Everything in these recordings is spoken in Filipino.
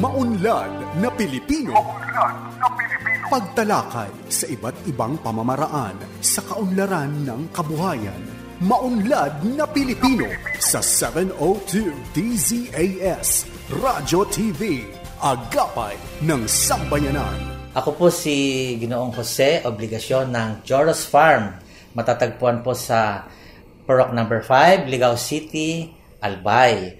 Maunlad na Pilipino. Pagtalakay sa iba't ibang pamamaraan sa kaunlaran ng kabuhayan. Maunlad na Pilipino sa 702 DZAS Radyo TV, Agapay ng Sambayanan. Ako po si Ginoong Jose Obligasyon ng Joros Farm. Matatagpuan po sa Purok No. 5, Ligao City, Albay.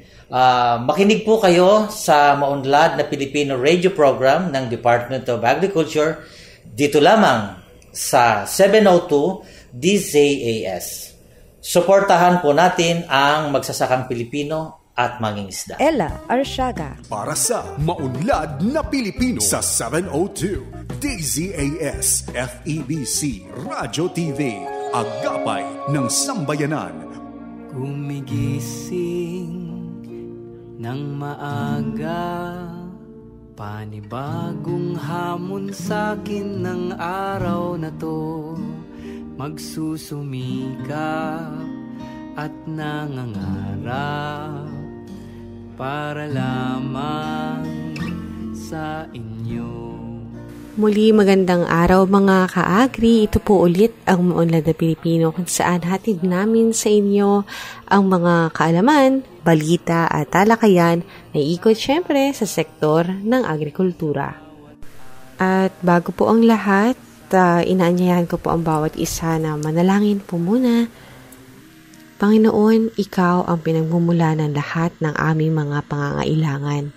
Makinig po kayo sa Maunlad na Pilipino radio program ng Department of Agriculture dito lamang sa 702 DZAS. Suportahan po natin ang magsasakang Pilipino at mangingisda. Ella Arsiaga. Para sa Maunlad na Pilipino sa 702 DZAS FEBC Radio TV, Agapay ng Sambayanan. Gumigising ng maaga, panibagong hamon sa'kin ng araw na to. Magsusumikap at nangangarap para lamang sa inyo. Muli magandang araw mga ka-agri. Ito po ulit ang Maunlad na Pilipino kung saan hatid namin sa inyo ang mga kaalaman, balita at talakayan na ikot syempre sa sektor ng agrikultura. At bago po ang lahat, inaanyayahan ko po ang bawat isa na manalangin po muna. Panginoon, Ikaw ang pinagmumula ng lahat ng aming mga pangangailangan.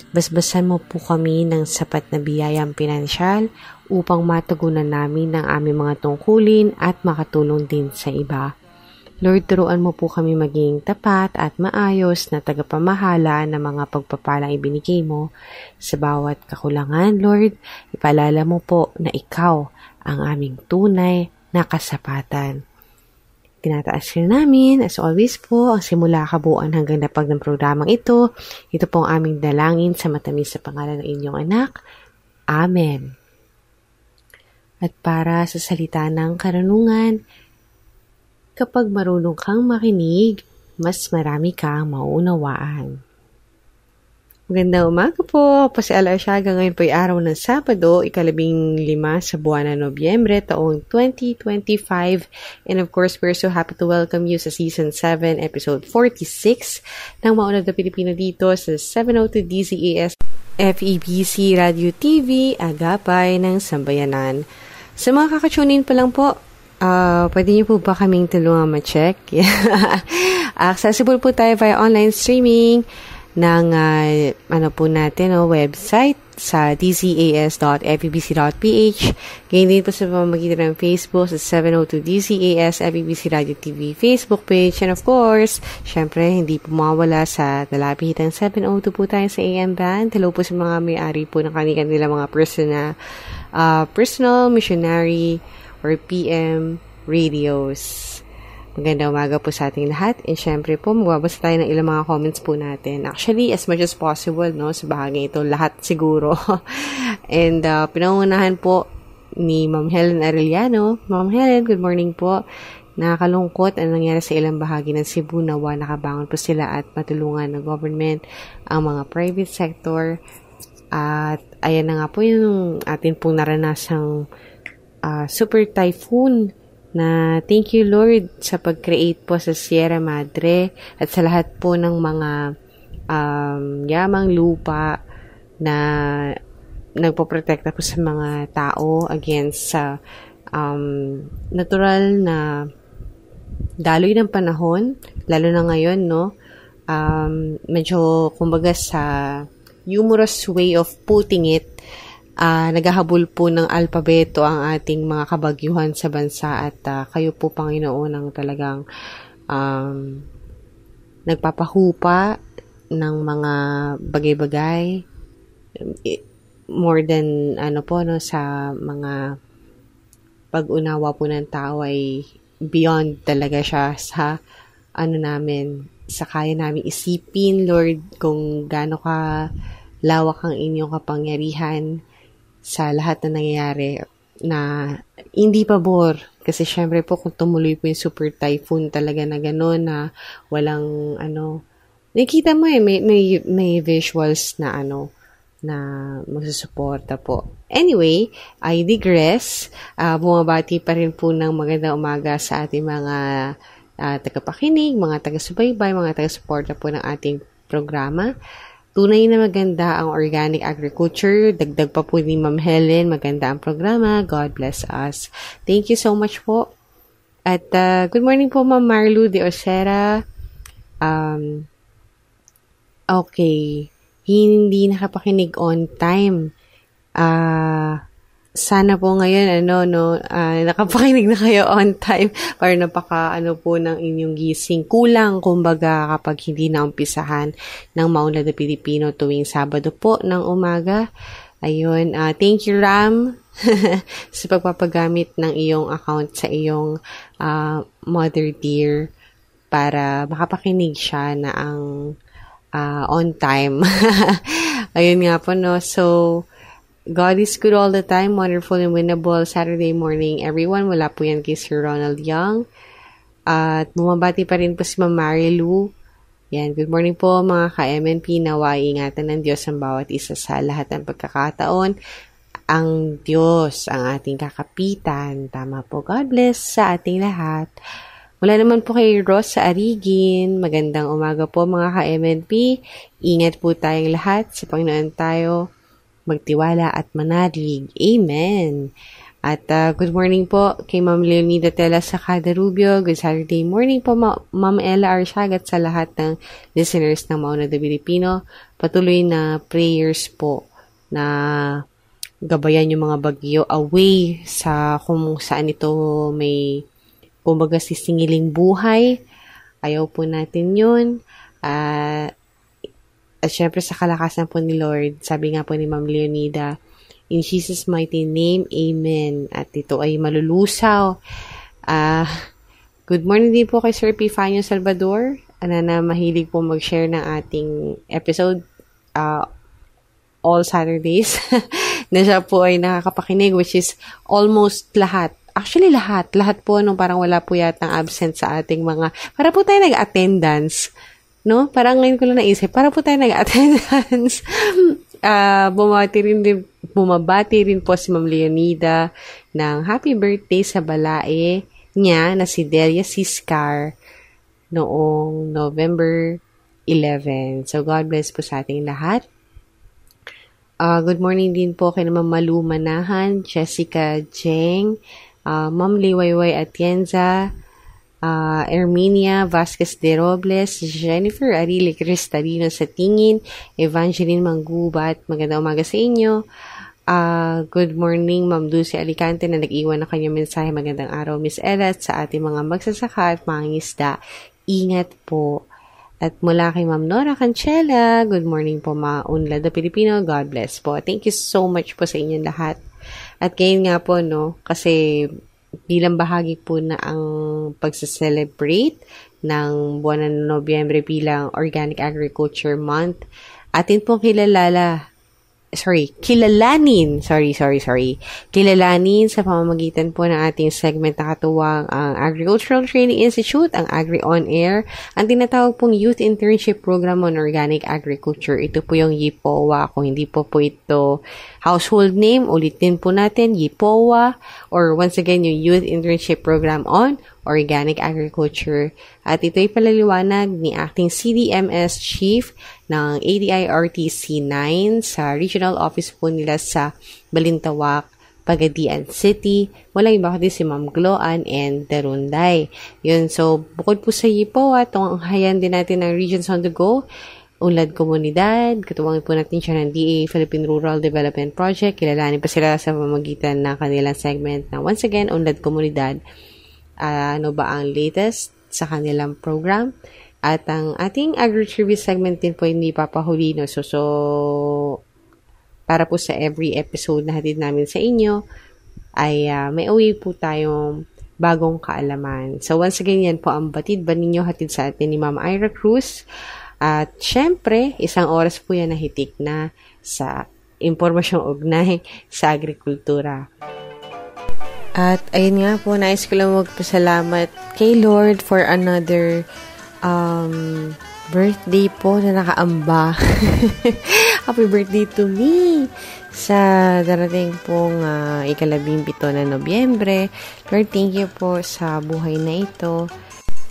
Basbasan mo po kami ng sapat na biyayang pinansyal upang matugunan namin ang aming mga tungkulin at makatulong din sa iba. Lord, turuan mo po kami maging tapat at maayos na tagapamahala ng mga pagpapalang ibinigay mo sa bawat kakulangan. Lord, ipaalala mo po na Ikaw ang aming tunay na kasapatan. Tinataas ka namin, as always po, ang simula kabuuan hanggang napag ng programang ito. Ito po ang aming dalangin sa matamis sa pangalan ng inyong anak. Amen. At para sa salita ng karunungan, kapag marunong kang makinig, mas marami kang mauunawaan. Magandang umaga po. Po si Ella Arsiaga. Ngayon po ay araw ng Sabado, 15 sa buwan ng Nobyembre, taong 2025. And of course, we're so happy to welcome you sa Season 7, Episode 46 ng Maunlad na Pilipino dito sa 702 DZAS FEBC Radio TV, Agapay ng Sambayanan. Sa mga kakatunin pa lang po, pwede niyo po ba kaming tulungan ma-check? Accessible po tayo via online streaming ng po natin, website sa dzas.febc.ph. Ganyan din po sa pamamagitan ng Facebook sa 702 DZAS FEBC Radio TV Facebook page. And of course, syempre, hindi po mawala sa dalapitan 702 po tayo sa AM band. Hello po sa mga may-ari po ng kanila mga personal missionary or PM radios. Magandang umaga po sa ating lahat. And syempre po, magbabasa tayo ng ilang mga comments po natin. Actually, as much as possible, no, sa bahagi ito, lahat siguro. And pinangunahan po ni Ma'am Helen Arellano. Ma'am Helen, good morning po. Nakakalungkot ang nangyari sa ilang bahagi ng Cebu. Nawa nakabangon po sila at matulungan ng government ang mga private sector. At ayan na nga po yung atin pong naranasang super typhoon na thank you Lord sa pag-create po sa Sierra Madre at sa lahat po ng mga yamang lupa na nagpoprotekta po sa mga tao against sa natural na daloy ng panahon, lalo na ngayon, no? Medyo kumbaga sa humorous way of putting it, naghahabol po ng alpabeto ang ating mga kabagyuhan sa bansa at kayo po, Panginoon, ang talagang nagpapahupa ng mga bagay-bagay more than sa mga pag-unawa po ng tao ay beyond talaga siya sa sa kaya namin isipin, Lord, kung gaano ka lawak ang inyong kapangyarihan sa lahat na nangyayari na hindi pabor. Kasi syempre po kung tumuloy po yung super typhoon talaga na gano'n na walang nakikita mo may visuals na na magsusuporta po. Anyway, I digress. Bumabati pa rin po ng magandang umaga sa ating mga tagapakinig, mga taga-subaybay, mga taga-suporta po ng ating programa. Tunay na maganda ang organic agriculture. Dagdag pa po ni Ma'am Helen, maganda ang programa. God bless us. Thank you so much po. At good morning po Ma'am Marlu de Osera. Okay. Hindi nakapakinig on time. Sana po ngayon, nakapakinig na kayo on time para napaka, po ng inyong gising. Kulang, kumbaga, kapag hindi na umpisahan ng Maunlad na Pilipino tuwing Sabado po ng umaga. Ayun, thank you, Ram, sa pagpapagamit ng iyong account sa iyong mother dear para makapakinig siya na ang on time. Ayun nga po, no? So, God is good all the time. Wonderful and winnable Saturday morning, everyone. Wala po yan kay Sir Ronald Young. At bumabati pa rin po si Ma'am Marilu. Yan, good morning po mga ka-MNP. Nawa, ingatan ng Diyos ang bawat isa sa lahat ng pagkakataon. Ang Diyos, ang ating kakapitan. Tama po. God bless sa ating lahat. Wala naman po kay Ross sa Arigin. Magandang umaga po mga ka-MNP. Ingat po tayong lahat. Sa Panginoon tayo magtiwala at manalig. Amen. At good morning po kay Ma'am Leonida Tela sa Cada Rubio. Good Saturday morning po Ma'am Ella Arsiaga at sa lahat ng listeners ng Maunlad na Pilipino. Patuloy na prayers po na gabayan yung mga bagyo away sa kung saan ito may kumbaga sisingiling buhay. Ayaw po natin yun. At syempre sa kalakasan po ni Lord, sabi nga po ni Ma'am Leonida, in Jesus' mighty name, Amen. At ito ay malulusaw. Good morning din po kay Sir Epifanio Salvador, na mahilig po mag-share ng ating episode all Saturdays. Na siya po ay nakakapakinig, which is almost lahat. Actually, lahat po, parang wala po yatang absent sa ating mga, para po tayo nag-attendance, no? Parang ngayon ko lang naisip, para po tayo nag-attendance. Bumabati rin po si Ma'am Leonida ng happy birthday sa balae niya na si Delia Siscar noong November 11. So, God bless po sa ating lahat. Good morning din po kay Ma'am Malu Manahan, Jessica Jeng, Ma'am Liwayway Atienza, Erminia Vasquez de Robles, Jennifer Arili Cristalino sa Tingin, Evangeline Manggubat, magandang umaga sa inyo. Good morning, Ma'am Dulce Alicante na nag-iwan na kanyang mensahe. Magandang araw, Miss Ella, at sa ating mga magsasaka at mga isda. Ingat po. At mula kay Ma'am Nora Cancela, good morning po Maunlad na Pilipino. God bless po. Thank you so much po sa inyong lahat. At ngayon nga po, no, kasi bilang bahagi po na ang pagsa-celebrate ng buwan ng Nobyembre bilang Organic Agriculture Month, atin pong kilalanin sa pamamagitan po ng ating segment na katuwang ang Agricultural Training Institute, ang Agri On Air, ang tinatawag pong Youth Internship Program on Organic Agriculture. Ito po yung YIPOA. Kung hindi po ito household name, ulitin po natin, YIPOA, or once again, yung Youth Internship Program on Organic Agriculture. At ito'y palaliwanag ni acting CDMS Chief ng ADI-RTC 9 sa regional office po nila sa Balintawak, Pagadian City. Walang iba kundi si Ma'am Gloan and Darunday. Yun, so bukod po sa YIPOA, tunghayan din natin ang Regions on the Go, Unlad Komunidad, katuwang po natin siya ng DA Philippine Rural Development Project. Kilalanin pa sila sa pamamagitan ng kanilang segment na once again, Unlad Komunidad. Ano ba ang latest sa kanilang program? At ang ating agri-trivia segment din po hindi papahuli, no? So para po sa every episode na hatid namin sa inyo, ay may uwi po tayong bagong kaalaman. So once again, yan po ang batid ba ninyo hatid sa atin ni Ma'am Ira Cruz. At syempre, isang oras po yan na hitik na sa impormasyong ugnay sa agrikultura. At ayun nga po, nais ko lang magpasalamat kay Lord for another birthday po na nakaamba. Happy birthday to me sa darating pong 17 na Nobyembre. Lord, thank you po sa buhay na ito.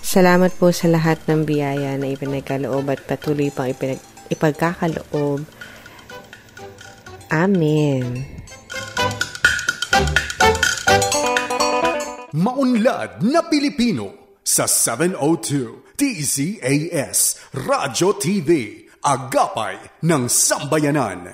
Salamat po sa lahat ng biyaya na ipinagkaloob at patuloy pang ipagkakaloob. Amen. Maunlad na Pilipino sa 702 DZAS Radyo TV, Agapay ng Sambayanan.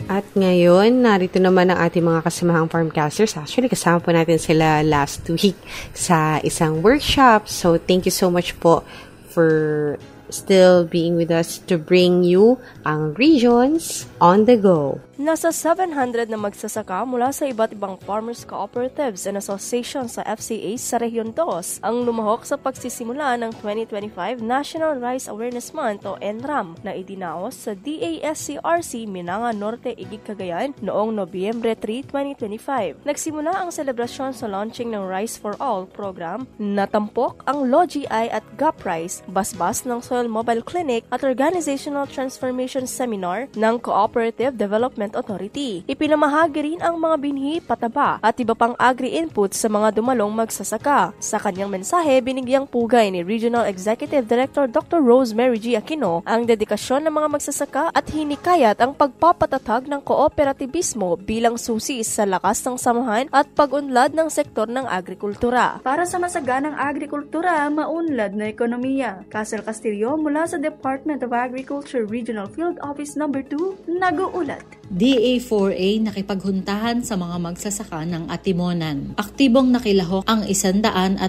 At ngayon, narito naman ang ating mga kasamahang farmcasters. Actually, kasama po natin sila last week sa isang workshop. So, thank you so much po for still being with us to bring you ang regions on the go. Nasa 700 na magsasaka mula sa iba't ibang farmers cooperatives and associations sa FCA sa Rehiyon 2 ang lumahok sa pagsisimula ng 2025 National Rice Awareness Month o NRAM na idinaos sa DASCRC Minanga Norte, Igig, Cagayan noong Nobyembre 3, 2025. Nagsimula ang selebrasyon sa launching ng Rice for All program, natampok ang LOGI at GAPRICE, basbas ng Soil Mobile Clinic at Organizational Transformation Seminar ng Cooperative Development Authority. Ipinamahagi rin ang mga binhi, pataba at iba pang agri-inputs sa mga dumalong magsasaka. Sa kanyang mensahe, binigyang pugay ni Regional Executive Director Dr. Rosemary G. Aquino ang dedikasyon ng mga magsasaka at hinikayat ang pagpapatatag ng kooperatibismo bilang susi sa lakas ng samahan at pag-unlad ng sektor ng agrikultura. Para sa masaganang agrikultura, maunlad na ekonomiya. Castle Castillo mula sa Department of Agriculture Regional Field Office No. 2, nag-uulat. DA4A nakipaghuntahan sa mga magsasaka ng Atimonan. Aktibong nakilahok ang 120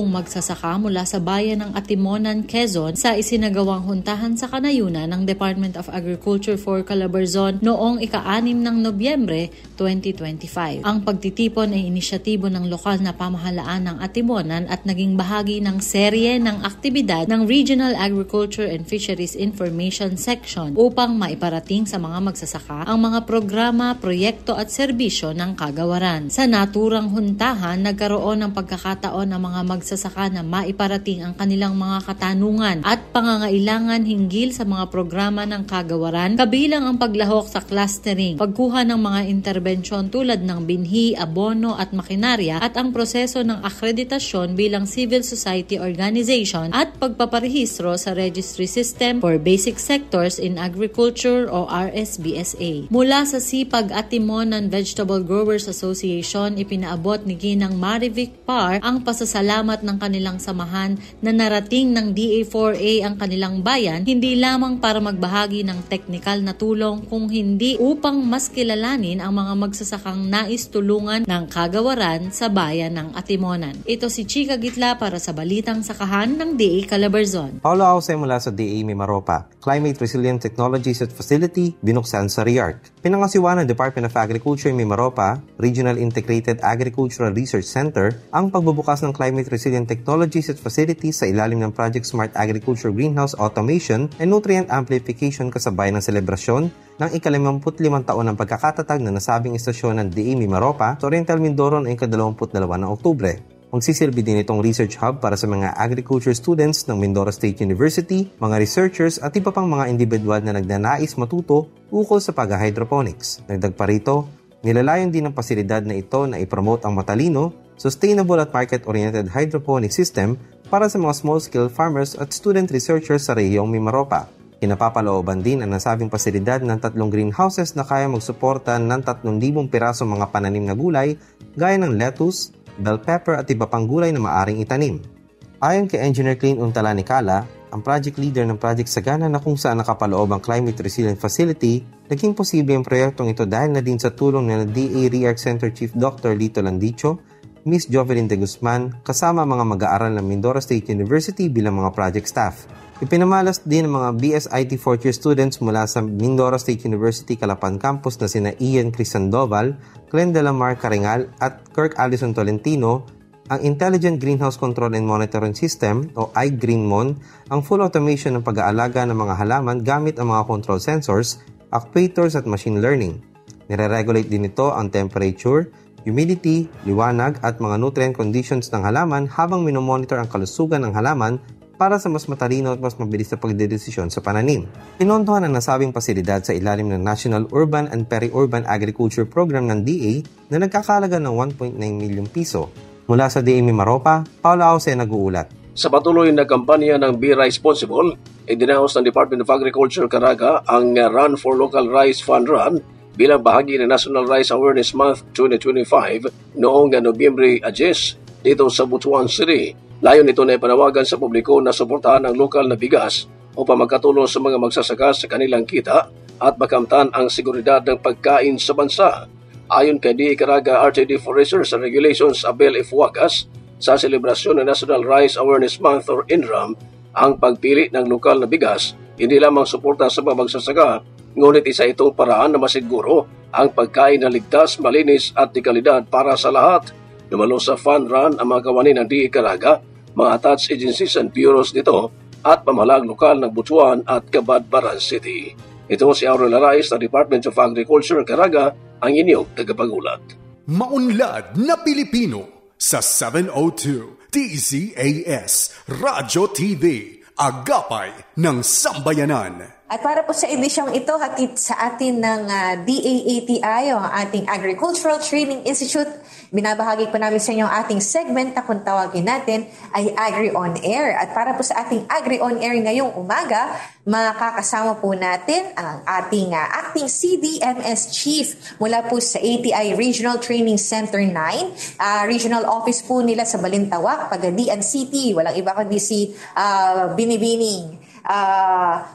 magsasaka mula sa bayan ng Atimonan, Quezon sa isinagawang huntahan sa kanayunan ng Department of Agriculture for Calabarzon noong ika-6 ng Nobyembre 2025. Ang pagtitipon ay inisyatibo ng lokal na pamahalaan ng Atimonan at naging bahagi ng serye ng aktibidad ng Regional Agriculture and Fisheries Information Section upang maiparating sa mga magsasaka ang mga programa, proyekto at serbisyo ng kagawaran. Sa naturang huntahan, nagkaroon ng pagkakataon ng mga magsasaka na maiparating ang kanilang mga katanungan at pangangailangan hinggil sa mga programa ng kagawaran, kabilang ang paglahok sa clustering, pagkuha ng mga interbensyon tulad ng binhi, abono at makinarya at ang proseso ng akreditasyon bilang civil society organization at pagpaparehistro sa registry system for basic sectors in agriculture o RSBSA. Mula sa Sipag Atimonan Vegetable Growers Association, ipinaabot ni Ginang Marivic Par ang pasasalamat ng kanilang samahan na narating ng DA4A ang kanilang bayan, hindi lamang para magbahagi ng teknikal na tulong kung hindi upang mas kilalanin ang mga magsasakang nais tulungan ng kagawaran sa bayan ng Atimonan. Ito si Chika Gitla para sa Balitang Sakahan ng DA Calabarzon. Paulo Auce mula sa DA Mimaropa. Climate Resilient Technologies at Facility binuksan sa RIARC. Pinangasiwa ng Department of Agriculture Mimaropa, Regional Integrated Agricultural Research Center, ang pagbubukas ng Climate Resilient Technologies at Facilities sa ilalim ng Project Smart Agriculture Greenhouse Automation and Nutrient Amplification kasabay ng selebrasyon ng ika-55 taon ng pagkakatatag na nasabing istasyon ng DA Mimaropa sa Oriental Mindoro noong ika-22 ng Oktubre. Magsisilbi din itong research hub para sa mga agriculture students ng Mindoro State University, mga researchers at iba pang mga individual na nagnanais matuto ukol sa pag-hydroponics. Dagdag pa rito, nilalayon din ng pasilidad na ito na ipromote ang matalino, sustainable at market-oriented hydroponic system para sa mga small-scale farmers at student researchers sa rehiyong Mimaropa. Kinapapalooban din ang nasabing pasilidad ng 3 greenhouses na kaya magsuporta ng 3,000 pirasong mga pananim na gulay gaya ng lettuce, bell pepper at iba pang gulay na maaring itanim. Ayon kay Engineer Clean Untalanicala, ang project leader ng Project Sagana na kung saan nakapaloob ang Climate Resilient Facility, naging posible ang proyektong ito dahil na din sa tulong ng DA RIARC Center Chief Dr. Lito Landicho, Ms. Jovelyn de Guzman, kasama mga mag-aaral ng Mindoro State University bilang mga project staff. Ipinamalas din ng mga BSIT 4th year students mula sa Mindoro State University Calapan Campus na sina Ian Crisandoval, Glenn Delamar Caringal at Kirk Allison Tolentino ang Intelligent Greenhouse Control and Monitoring System o iGreenMon, ang full automation ng pag-aalaga ng mga halaman gamit ang mga control sensors, actuators at machine learning. Nire-regulate din ito ang temperature, humidity, liwanag at mga nutrient conditions ng halaman habang minomonitor ang kalusugan ng halaman para sa mas matalino at mas mabilis na pagdedesisyon sa pananim. Pinontohan ang nasabing pasilidad sa ilalim ng National Urban and Peri-Urban Agriculture Program ng DA na nagkakalaga ng 1.9 milyong piso. Mula sa DA Mimaropa, Paula Jose nag-uulat. Sa patuloy na kampanya ng Be Responsible, idinahos ng Department of Agriculture Caraga ang Run for Local Rice Fund Run bilang bahagi ng National Rice Awareness Month 2025 noong Nobyembre 10 dito sa Butuan City. Layon nito na ipanawagan sa publiko na suportahan ang lokal na bigas upang magkatulong sa mga magsasaka sa kanilang kita at makamtan ang seguridad ng pagkain sa bansa. Ayon kay DA Caraga RTD Foresters and Regulations Abel F. Wagas, sa selebrasyon ng National Rice Awareness Month or INRAM, ang pagpili ng lokal na bigas hindi lamang suporta sa mga magsasaka, ngunit isa itong paraan na masiguro ang pagkain na ligtas, malinis at de kalidad para sa lahat. Dumalo sa fund run ang mga kawani ng DA Caraga, mga attached agencies and bureaus nito at pamahalang lokal ng Butuan at Cabadbaran City. Ito si Aurel Arais ng Department of Agriculture Caraga, ang inyong tagapagulat. Maunlad na Pilipino sa 702 DZAS Radyo TV, Agapay ng Sambayanan. At para po sa edisyong ito, hatid sa atin ng DAATI o ang ating Agricultural Training Institute. Binabahagi po namin sa inyo ang ating segment na kung tawagin natin ay Agri On Air. At para po sa ating Agri On Air ngayong umaga, makakasama po natin ang ating Acting CDMS Chief mula po sa ATI Regional Training Center 9. Regional Office po nila sa Balintawak, Pagadian City. Walang iba kundi si Binibining.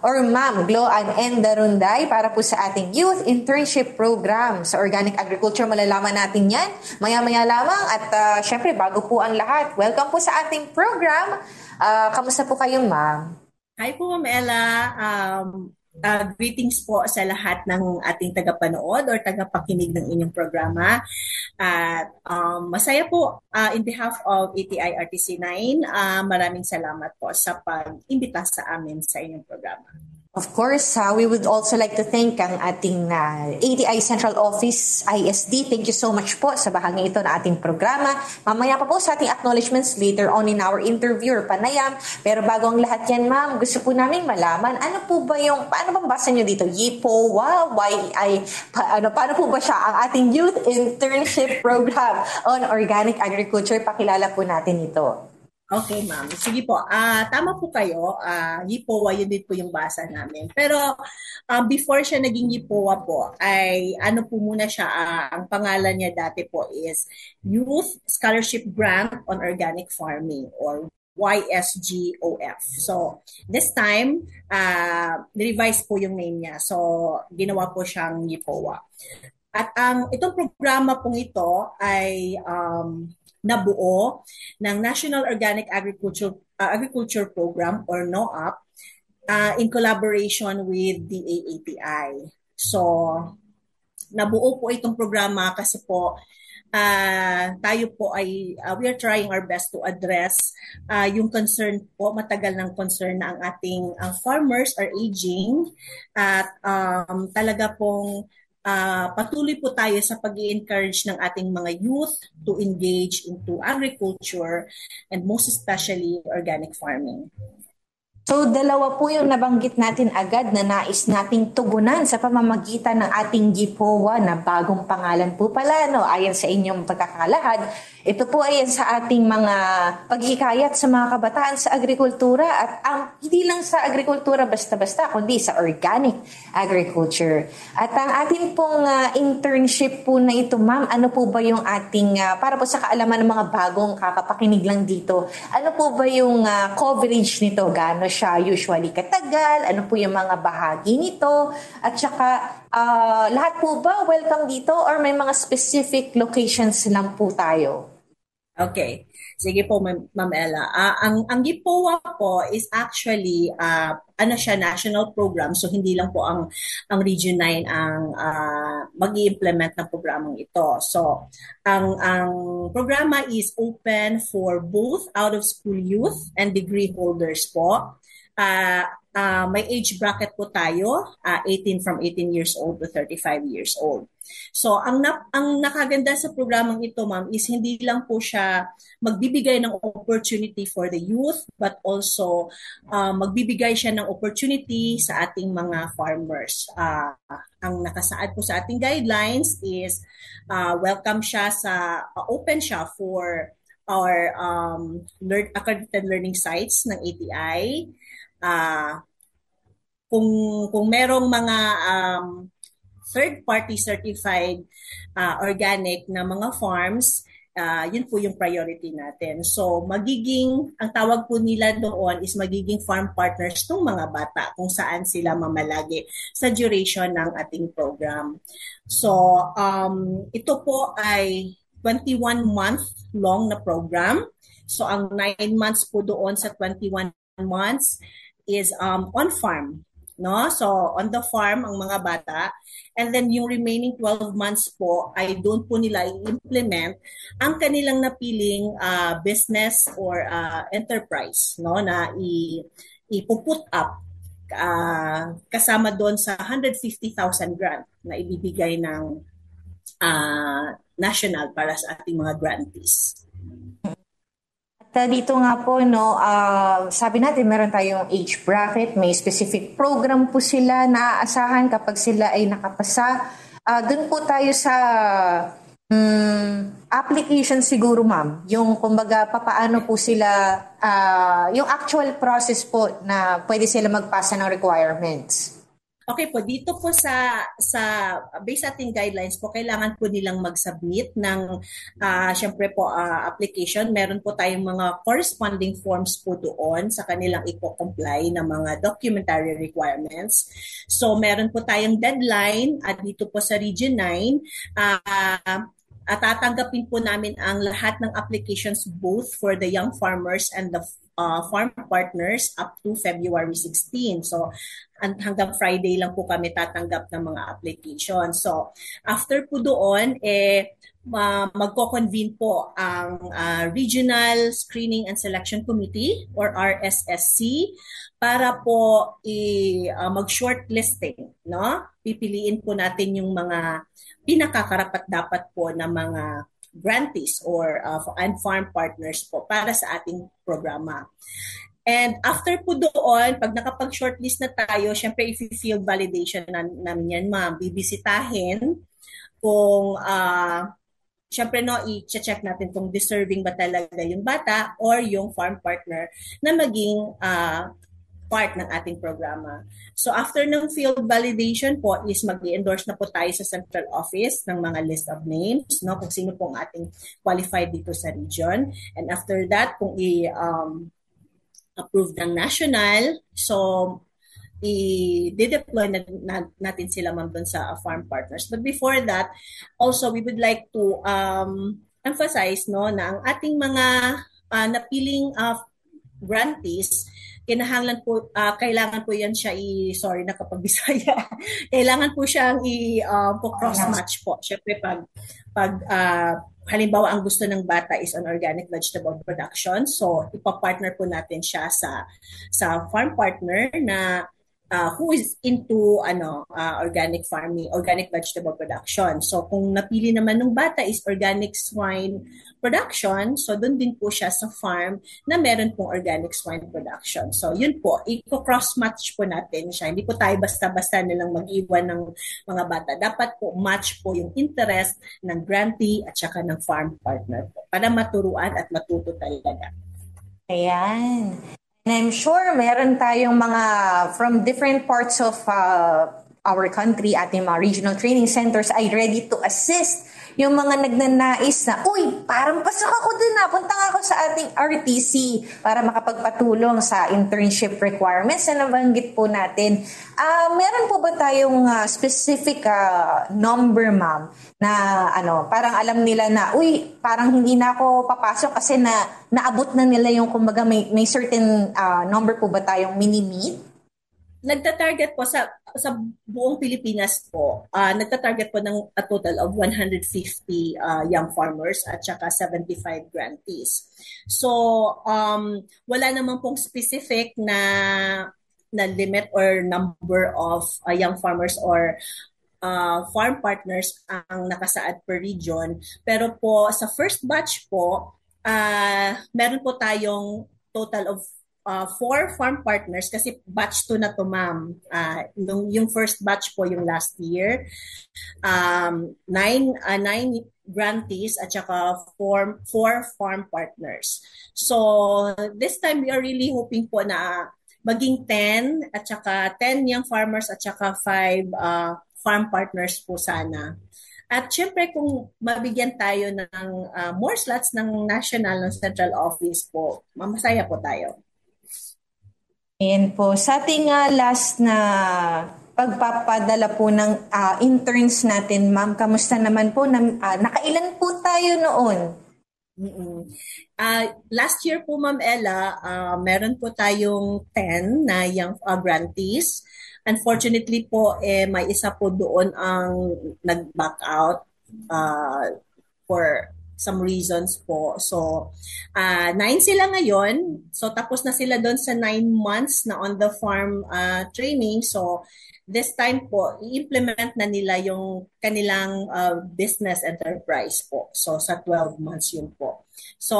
Or Ma'am Gloan N. Darunday para po sa ating Youth Internship Program sa Organic Agriculture. Malalaman natin yan maya-maya lamang at syempre bago po ang lahat, welcome po sa ating program. Kamusta po kayo, Ma'am? Hi po, Ma'am Ella. Greetings po sa lahat ng ating tagapanood or tagapakinig ng inyong programa. At masaya po in behalf of ATI RTC 9, maraming salamat po sa pag-imbita sa amin sa inyong programa. Of course, we would also like to thank ang ating ATI Central Office, ISD. Thank you so much po sa bahagi ito ng ating programa. Mamaya pa po sa ating acknowledgements later on in our interview or panayam. Pero bago ang lahat yan, Ma'am, gusto po namin malaman, ano po ba yung, paano bang basa nyo dito? YIPOA, paano po ba siya ang ating Youth Internship Program on Organic Agriculture? Pakilala po natin ito. Okay, ma'am. Sige po. Tama po kayo. YIPOA, yun din po yung basa namin. Pero before siya naging YIPOA po, ay ano po muna siya, ang pangalan niya dati po is Youth Scholarship Grant on Organic Farming or YSGOF. So, this time, revise po yung name niya. So, ginawa po siyang YIPOA. At itong programa pong ito ay nabuo ng National Organic Agriculture Program or NOAP in collaboration with the AATI. So, nabuo po itong programa kasi po tayo po ay we are trying our best to address yung concern po, matagal ng concern na ang ating farmers are aging at talaga pong patuloy po tayo sa pag-i-encourage ng ating mga youth to engage into agriculture and most especially organic farming. So, dalawa po yung nabanggit natin agad na nais nating tugunan sa pamamagitan ng ating YIPOA na bagong pangalan po pala, no? Ayon sa inyong pagkakalahad. Ito po ay sa ating mga paghikayat sa mga kabataan sa agrikultura at hindi lang sa agrikultura basta-basta, kundi sa organic agriculture. At ang ating pong internship po na ito, ma'am, ano po ba yung ating, para po sa kaalaman ng mga bagong kakapakinig lang dito, ano po ba yung coverage nito? Gaano siya usually katagal? Ano po yung mga bahagi nito? At saka, lahat po ba welcome dito or may mga specific locations lang po tayo? Okay. Sige po, Ma'am Ella. Ang YIPOA po is actually siya national program, so hindi lang po ang Region 9 ang mag-i-implement ng programang ito. So, ang programa is open for both out-of-school youth and degree holders po. may age bracket po tayo, 18 years old to 35 years old. So, ang nakaganda sa programang ito, ma'am, is hindi lang po siya magbibigay ng opportunity for the youth, but also magbibigay siya ng opportunity sa ating mga farmers. Ang nakasaad po sa ating guidelines is welcome siya open siya for our accredited learning sites ng ATI. Kung merong mga third-party certified organic na mga farms, yun po yung priority natin. So, ang tawag po nila doon is magiging farm partners ng mga bata kung saan sila mamalagi sa duration ng ating program. So, ito po ay 21-month long na program. So, ang 9 months po doon sa 21 months is on farm. No? So, on the farm ang mga bata. And then yung remaining 12 months po ay doon po nila i-implement ang kanilang napiling business or enterprise, no, na ipuput up kasama doon sa 150,000 grant na ibibigay ng national para sa ating mga grantees. Dito nga po, no, sabi natin meron tayong age bracket, may specific program po sila na aasahan kapag sila ay nakapasa. Doon po tayo sa application siguro, ma'am. Yung kumbaga, papaano po sila, yung actual process po na pwede sila magpasa ng requirements. Okay po, dito po sa base ating guidelines po, kailangan po nilang mag-submit ng syempre po application. Meron po tayong mga corresponding forms po doon sa kanilang i-comply ng mga documentary requirements. So meron po tayong deadline at dito po sa Region 9, at tatanggapin po namin ang lahat ng applications both for the young farmers and the farm partners up to February 16. So, hanggang Friday lang po kami tatanggap ng mga applications. So, after po doon, magko-convene po ang Regional Screening and Selection Committee or RSSC para po mag-shortlisting, no? Pipiliin po natin yung mga pinakakarapat-dapat po na mga grantees or and farm partners po para sa ating programa. And after po doon, pag nakapag-shortlist na tayo, syempre i-field validation namin yan, ma'am. Bibisitahin kung syempre i-check natin kung deserving ba talaga yung bata or yung farm partner na maging part ng ating programa. So after ng field validation po is mag-i-endorse na po tayo sa central office ng mga list of names, no, kung sino pong ating qualified dito sa region. And after that, kung i-approve ng national, so i-deploy natin sila ma'am doon sa farm partners. But before that, also we would like to emphasize, no, na ang ating mga napiling grantees, kailangan po yan siya sorry nakapagbisaya. Kailangan po siyang cross-match po. Syempre pag halimbawa ang gusto ng bata is on organic vegetable production, so ipa-partner po natin siya sa farm partner na who is into organic farming, organic vegetable production. So kung napili naman ng bata is organic swine production, so doon din po siya sa farm na meron pong organic swine production. So yun po, i-cross-match po natin siya. Hindi po tayo basta-basta nilang mag-iwan ng mga bata. Dapat po match po yung interest ng grantee at saka ng farm partner po para maturuan at matuto talaga. Ayan. And I'm sure meron tayong mga from different parts of our country, ating mga regional training centers ay ready to assist yung mga nagnanais na, uy, parang pasok ako dun na, punta ako sa ating RTC para makapagpatulong sa internship requirements na nabanggit po natin. Meron po ba tayong specific number, ma'am, na parang alam nila na, uy, parang hindi na ako papasok kasi naabot na nila yung, kumbaga, may certain number po ba tayong mini-meet? Nagta-target po sa buong Pilipinas po. Nagta-target po ng a total of 150 young farmers at saka 75 grantees. So, wala naman pong specific na limit or number of young farmers or farm partners ang nakasaad per region. Pero po sa first batch po, meron po tayong total of 4 farm partners kasi batch 2 na to, ma'am. Yung first batch po yung last year. 9 grantees at saka 4 farm partners. So this time we are really hoping po na maging 10 at saka 10 young farmers at saka 5 farm partners po sana. At syempre kung mabigyan tayo ng more slots ng national, ng central office po, masaya po tayo. Ayan po, sa ating last na pagpapadala po ng interns natin, ma'am, kamusta naman po? Nakailan po tayo noon? Last year po, Ma'am Ella, meron po tayong 10 na young grantees. Unfortunately po, may isa po doon ang nag-back out for some reasons po. So, 9 sila ngayon. So, tapos na sila doon sa 9 months na on the farm training. So, this time po, i-implement na nila yung kanilang business enterprise po. So, sa 12 months yun po. So,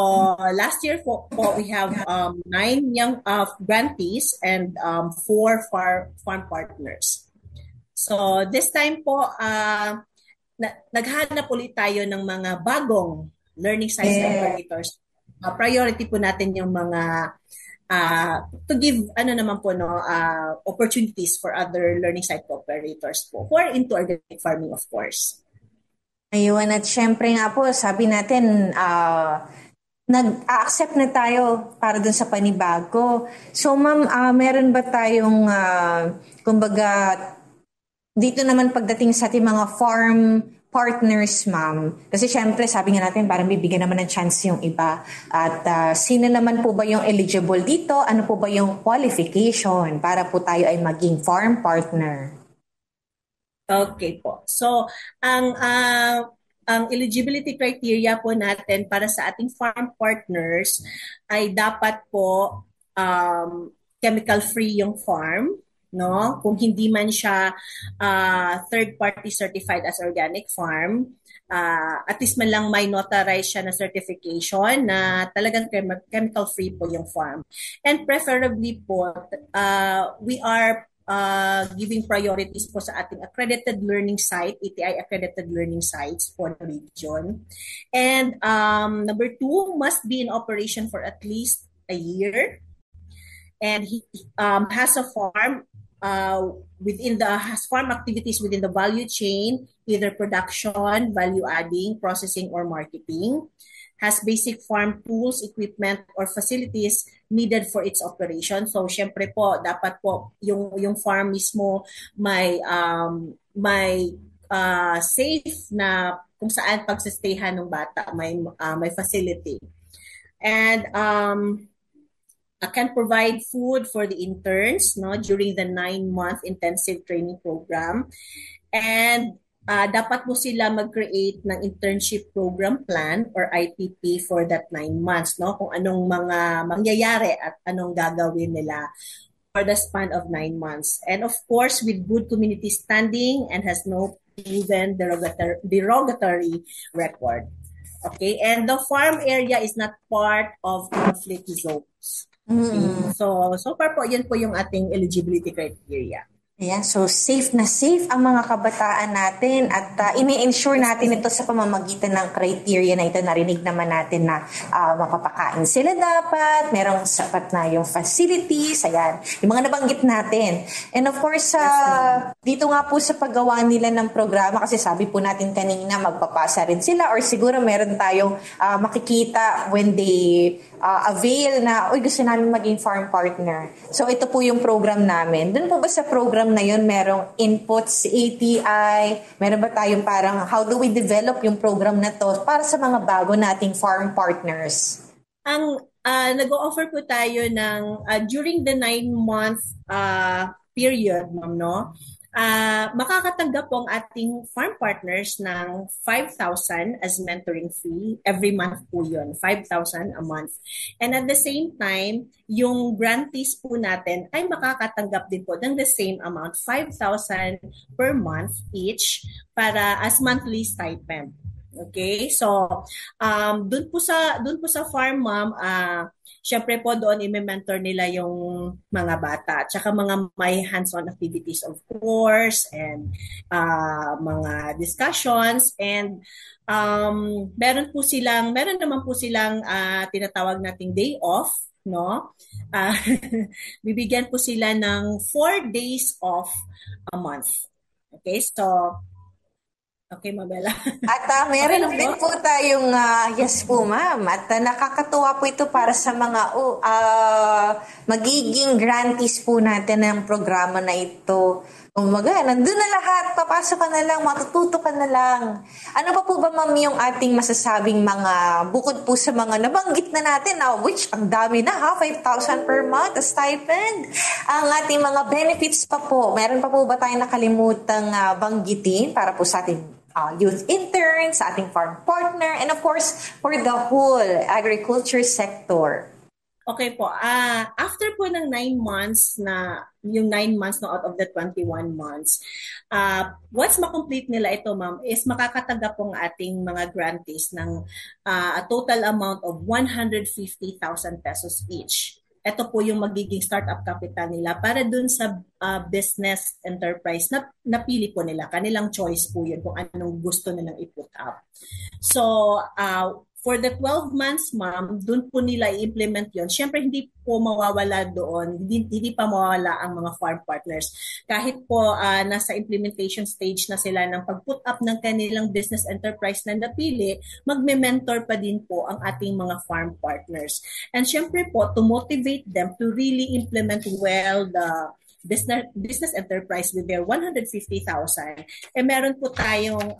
last year po we have 9 young grantees and 4 farm partners. So, this time po, naghanap ulit tayo ng mga bagong learning science operators. Priority po natin yung mga to give opportunities for other learning site operators po who are into organic farming, of course. Ayun, at syempre nga po, sabi natin, nag-accept na tayo para dun sa panibago. So ma'am, meron ba tayong, kumbaga, dito naman pagdating sa ating mga farm partners, ma'am. Kasi syempre, sabi nga natin, parang bibigyan naman ng chance yung iba. At sino naman po ba yung eligible dito? Ano po ba yung qualification para po tayo ay maging farm partner? Okay po. So, ang eligibility criteria po natin para sa ating farm partners ay dapat po chemical-free yung farm. No, kung hindi man siya third party certified as organic farm, at least man lang may notarized siya na certification na talagang chemical free po yung farm. And preferably po, we are giving priorities po sa ating accredited learning site, ETI accredited learning sites for the region. And number 2, must be in operation for at least a year. And he has a farm has farm activities within the value chain, either production, value adding, processing, or marketing, has basic farm tools, equipment, or facilities needed for its operation. So, syempre po, dapat po yung farm mismo may safe na kung saan pagsistayhan ng bata, may facility. And can provide food for the interns during the 9-month intensive training program. And dapat mo sila mag-create ng internship program plan or IPP for that 9 months. Kung anong mga mangyayari at anong gagawin nila for the span of 9 months. And of course, with good community standing and has no proven derogatory record. Okay, and the farm area is not part of conflict zones. Okay. So far po, yan po yung ating eligibility criteria. Ayan, so safe na safe ang mga kabataan natin at ini-ensure natin ito sa pamamagitan ng criteria na ito. Narinig naman natin na mapapakain sila dapat, merong sapat na yung facilities, ayan, yung mga nabanggit natin. And of course, dito nga po sa paggawa nila ng programa, kasi sabi po natin kanina magpapasa rin sila or siguro meron tayong makikita when they avail na, gusto namin maging farm partner. So ito po yung program namin. Doon po ba sa program na yun, merong inputs, ATI, meron ba tayong parang how do we develop yung program na to para sa mga bago nating farm partners? Ang nag-o-offer po tayo ng during the 9-month period, ma'am, no? Makakatanggap po ang ating farm partners ng 5,000 as mentoring fee. Every month po yun, 5,000 a month. And at the same time, yung grantees po natin ay makakatanggap din po ng the same amount, 5,000 per month each para as monthly stipend. Okay? So, doon po sa farm, ma'am, syempre po doon i-mentor nila yung mga bata at saka mga may hands-on activities of course and mga discussions and meron naman po silang tinatawag nating day off, no? Bibigyan po sila ng 4 days off a month. Okay? So, okay, Mabela. At meron okay din po tayong, yes po ma'am, at nakakatuwa po ito para sa mga magiging grantees po natin ng programa na ito. Umaga, nandun na lahat, papasok ka na lang, matututo ka na lang. Ano pa po ba ma'am yung ating masasabing mga, bukod po sa mga nabanggit na natin, which ang dami na 5,000 per month, a stipend, ang ating mga benefits pa po, meron pa po ba tayong nakalimutang banggitin para po sa ating youth interns, sa ating farm partner, and of course, for the whole agriculture sector? Okay po. After po ng 9 months yung 9 months out of the 21 months, once ma-complete nila ito, ma'am, is makakatanggap po ang ating mga grantees ng a total amount of 150,000 pesos each. Ito po yung magiging startup capital nila para dun sa business enterprise na napili po nila. Kanilang choice po yun kung anong gusto nilang i-put up. So, for the 12 months, ma'am, dun po nila i-implement yon. Siyempre, hindi po mawawala doon. Hindi pa mawawala ang mga farm partners. Kahit po nasa implementation stage na sila ng pag-put up ng kanilang business enterprise na napili, magme-mentor pa din po ang ating mga farm partners. And siyempre po, to motivate them to really implement well the business enterprise with their 150,000, meron po tayong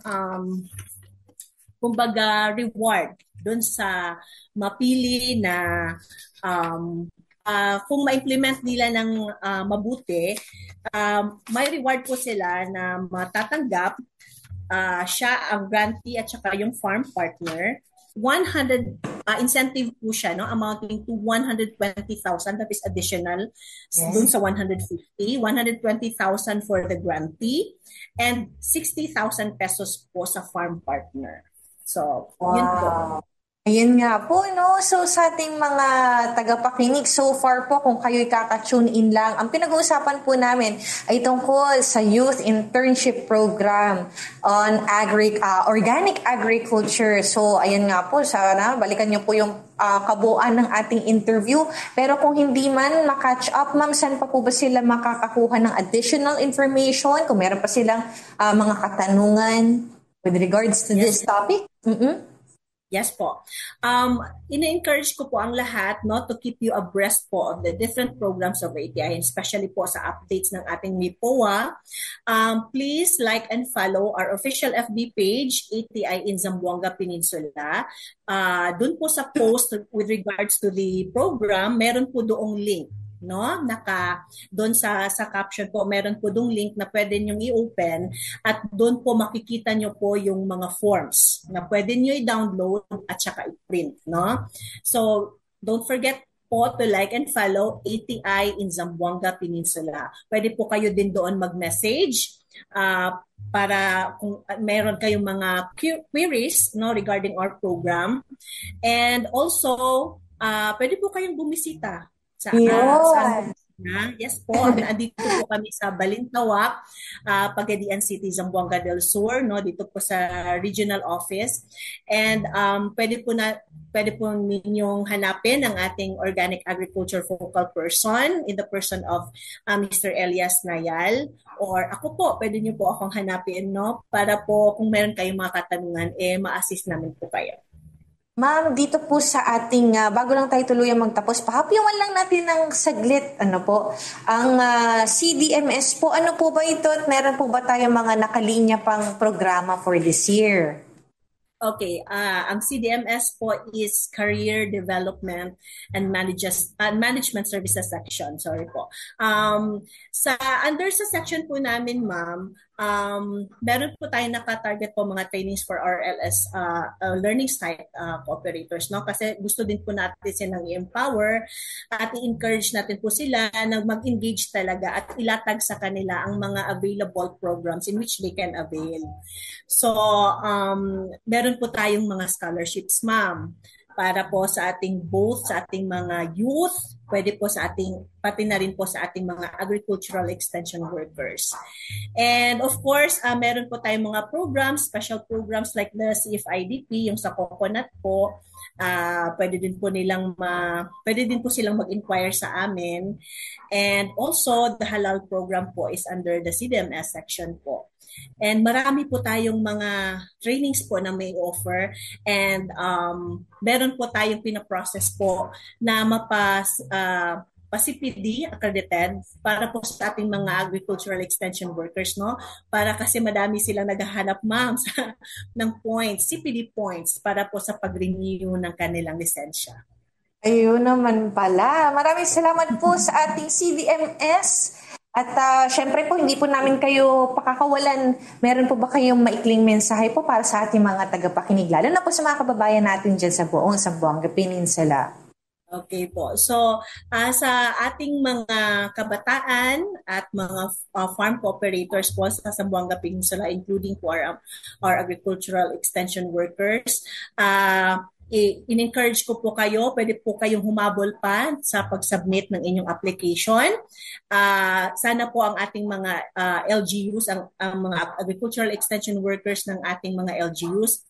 kumbaga reward doon sa mapili na kung ma-implement nila ng mabuti, may reward po sila na matatanggap siya ang grantee at saka yung farm partner. 100 incentive po siya, no, amounting to 120,000, that is additional dun sa 150, 120,000 for the grantee and 60,000 pesos po sa farm partner. So, yun po. Ayun nga po, no? So, sa ating mga tagapakinig, so far po, kung kayo'y kaka-tune in lang, ang pinag-uusapan po namin ay tungkol sa Youth Internship Program on Organic Agriculture. So, ayun nga po, sana balikan niyo po yung kabuuan ng ating interview. Pero kung hindi man makatch up, ma'am, saan pa po ba sila makakakuha ng additional information? Kung meron pa silang mga katanungan with regards to this topic? Yes po. Ina-encourage ko po ang lahat, no, to keep you abreast po of the different programs of ATI, especially po sa updates ng ating MIPOA. Please like and follow our official FB page, ATI in Zamboanga Peninsula. Doon po sa post with regards to the program, meron po doong link, no? Doon sa caption po, meron po dong link na pwede nyo i-open at doon po makikita nyo po yung mga forms na pwede nyo i-download at saka i-print, no? So, don't forget po to like and follow ATI in Zamboanga Peninsula. Pwede po kayo din doon mag-message para kung meron kayong mga queries, no, regarding our program. And also, pwede po kayong bumisita sa yes po, andito po kami sa Balintawak, Pagadian City, Zamboanga del Sur, no, dito po sa regional office. And pwede po ninyong hanapin ang ating organic agriculture focal person in the person of Mr. Elias Nayal, or ako po, pwede niyo po akong hanapin, no, para po kung meron kayong mga katanungan, ma-assist namin po kayo. Ma'am, dito po sa ating, bago lang tayo tuluyang magtapos, pahapyawan lang natin ng saglit, ang CDMS po, ano po ba ito at meron po ba tayo mga nakalinya pang programa for this year? Okay, ang CDMS po is Career Development and Management Services Section. Sorry po. Under sa section po namin, ma'am, meron po tayo naka-target po mga trainings for RLS learning site cooperators, no? Kasi gusto din po natin silang i-empower at i-encourage natin po sila na mag-engage talaga at ilatag sa kanila ang mga available programs in which they can avail. So, meron po tayong mga scholarships, ma'am, para po sa ating mga youth, pwede po sa pati na rin po sa ating mga agricultural extension workers. And of course, meron po tayong mga programs, special programs like the CFIDP, yung sa coconut po, pwede din po silang mag-inquire sa amin. And also, the halal program po is under the CDMS section po. And marami po tayong mga trainings po na may offer, and meron po tayong pinaprocess po na CPD accredited para po sa ating mga agricultural extension workers, no? Para kasi madami silang naghahanap, ma'am, ng points, CPD points, para po sa pag-renew ng kanilang lisensya. Ayun naman pala. Maraming salamat po sa ating CDMS. At syempre po, hindi po namin kayo pakakawalan. Meron po ba kayong maikling mensahe po para sa ating mga tagapakinig, lalo na po sa mga kababayan natin dyan sa buong Zamboanga Peninsula? Okay po. So, sa ating mga kabataan at mga farm cooperators po sa Zamboanga Peninsula, including po our agricultural extension workers, in-encourage ko po kayo, pwede po kayong humabol pa sa pag-submit ng inyong application. Sana po ang ating mga LGUs, ang mga agricultural extension workers ng ating mga LGUs,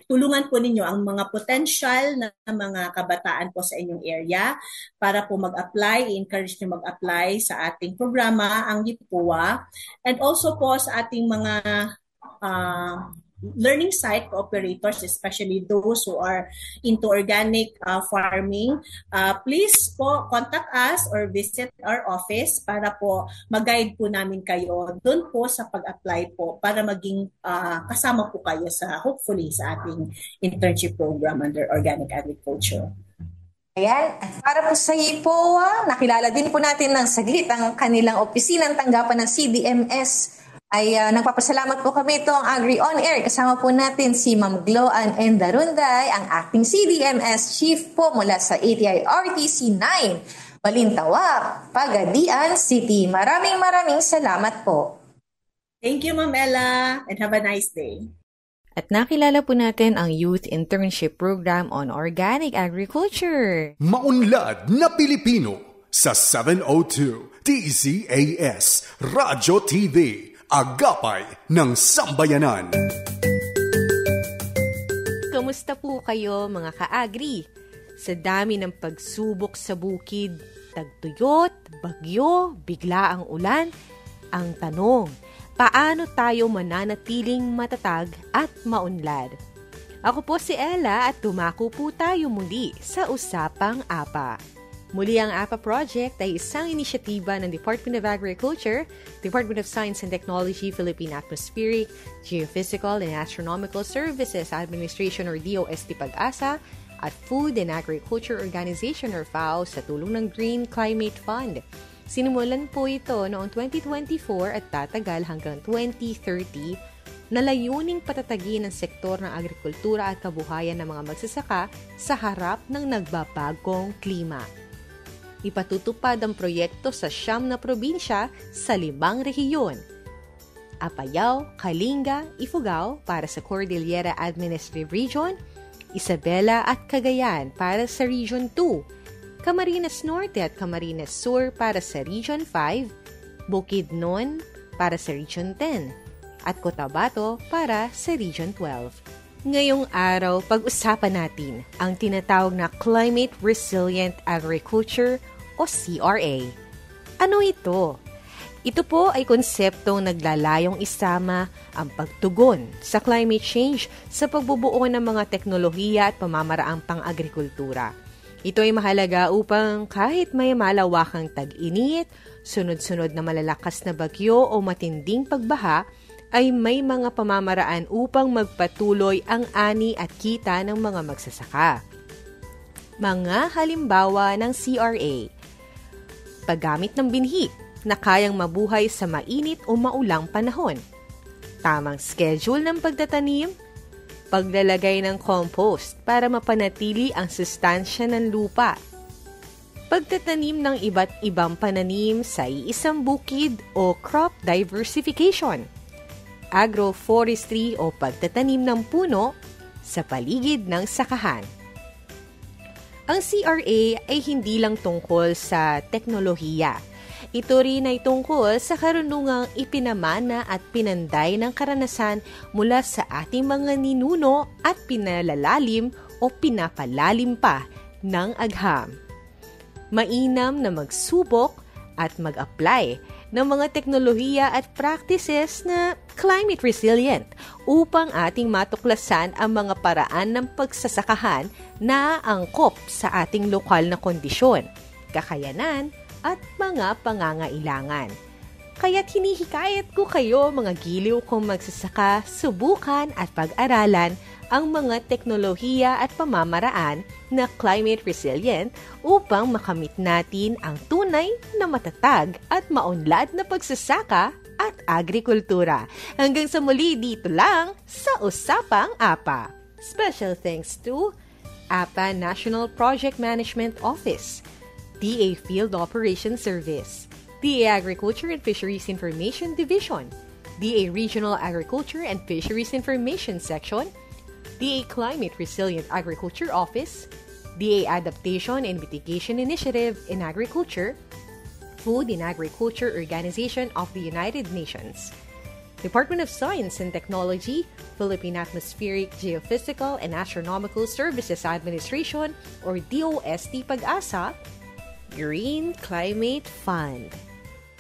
tulungan po ninyo ang mga potential na mga kabataan po sa inyong area para po mag-apply, i-encourage nyo mag-apply sa ating programa, ang YIPOA, and also po sa ating mga learning site operators, especially those who are into organic farming. Please po contact us or visit our office para po mag-guide po namin kayo doon po sa pag-apply po para maging kasama po kayo hopefully sa ating internship program under organic agriculture. Ayan, at para po sa YIPOA, nakilala din po natin ng saglit ang kanilang opisinang tanggapan ng CDMS. Ay nagpapasalamat po kami itong Agri On Air. Kasama po natin si Ma'am Gloan Endarunday, ang acting CDMS chief po mula sa ATI RTC 9, Balintawak, Pagadian City. Maraming salamat po. Thank you, Ma'am Ella, and have a nice day. At nakilala po natin ang Youth Internship Program on Organic Agriculture. Maunlad na Pilipino sa 702 DZAS Radyo TV. Agapay ng Sambayanan. Kamusta po kayo mga ka-agri? Sa dami ng pagsubok sa bukid, tagtuyot, bagyo, bigla ang ulan, ang tanong, paano tayo mananatiling matatag at maunlad? Ako po si Ella at tumako po tayo muli sa Usapang APA. Muli ang APA Project ay isang inisyatiba ng Department of Agriculture, Department of Science and Technology, Philippine Atmospheric, Geophysical and Astronomical Services Administration or DOST Pag-asa, at Food and Agriculture Organization or FAO sa tulong ng Green Climate Fund. Sinimulan po ito noong 2024 at tatagal hanggang 2030 na layuning patatagin ang sektor ng agrikultura at kabuhayan ng mga magsasaka sa harap ng nagbabagong klima. Ipatutupad ang proyekto sa 9 na probinsya sa 5 rehiyon. Apayao, Kalinga, Ifugao para sa Cordillera Administrative Region, Isabela at Cagayan para sa Region 2, Camarines Norte at Camarines Sur para sa Region 5, Bukidnon para sa Region 10, at Cotabato para sa Region 12. Ngayong araw, pag-usapan natin ang tinatawag na Climate Resilient Agriculture o CRA. Ano ito? Ito po ay konseptong naglalayong isama ang pagtugon sa climate change sa pagbubuo ng mga teknolohiya at pamamaraang pang-agrikultura. Ito ay mahalaga upang kahit may malawakang tag-init, sunod-sunod na malalakas na bagyo o matinding pagbaha, ay may mga pamamaraan upang magpatuloy ang ani at kita ng mga magsasaka. Mga halimbawa ng CRA: paggamit ng binhi na kayang mabuhay sa mainit o maulang panahon, tamang schedule ng pagtatanim, paglalagay ng compost para mapanatili ang sustansya ng lupa, pagtatanim ng iba't ibang pananim sa iisang bukid o crop diversification, agroforestry o pagtatanim ng puno sa paligid ng sakahan. Ang CRA ay hindi lang tungkol sa teknolohiya. Ito rin ay tungkol sa karunungang ipinamana at pinanday ng karanasan mula sa ating mga ninuno at pinalalalim o pinapalalim pa ng agham. Mainam na magsubok at mag-apply ng mga teknolohiya at practices na climate resilient upang ating matuklasan ang mga paraan ng pagsasakahan na angkop sa ating lokal na kondisyon, kakayanan at mga pangangailangan. Kaya't hinihikayat ko kayo mga giliw kong magsasaka, subukan at pag-aralan ang mga teknolohiya at pamamaraan na climate resilient upang makamit natin ang tunay na matatag at maunlad na pagsasaka at agrikultura. Hanggang sa muli dito lang sa Usapang APA. Special thanks to APA National Project Management Office, DA Field Operations Service, DA Agriculture and Fisheries Information Division, DA Regional Agriculture and Fisheries Information Section, DA Climate Resilient Agriculture Office, DA Adaptation and Mitigation Initiative in Agriculture, Food and Agriculture Organization of the United Nations, Department of Science and Technology, Philippine Atmospheric, Geophysical and Astronomical Services Administration or DOST Pag-asa, Green Climate Fund.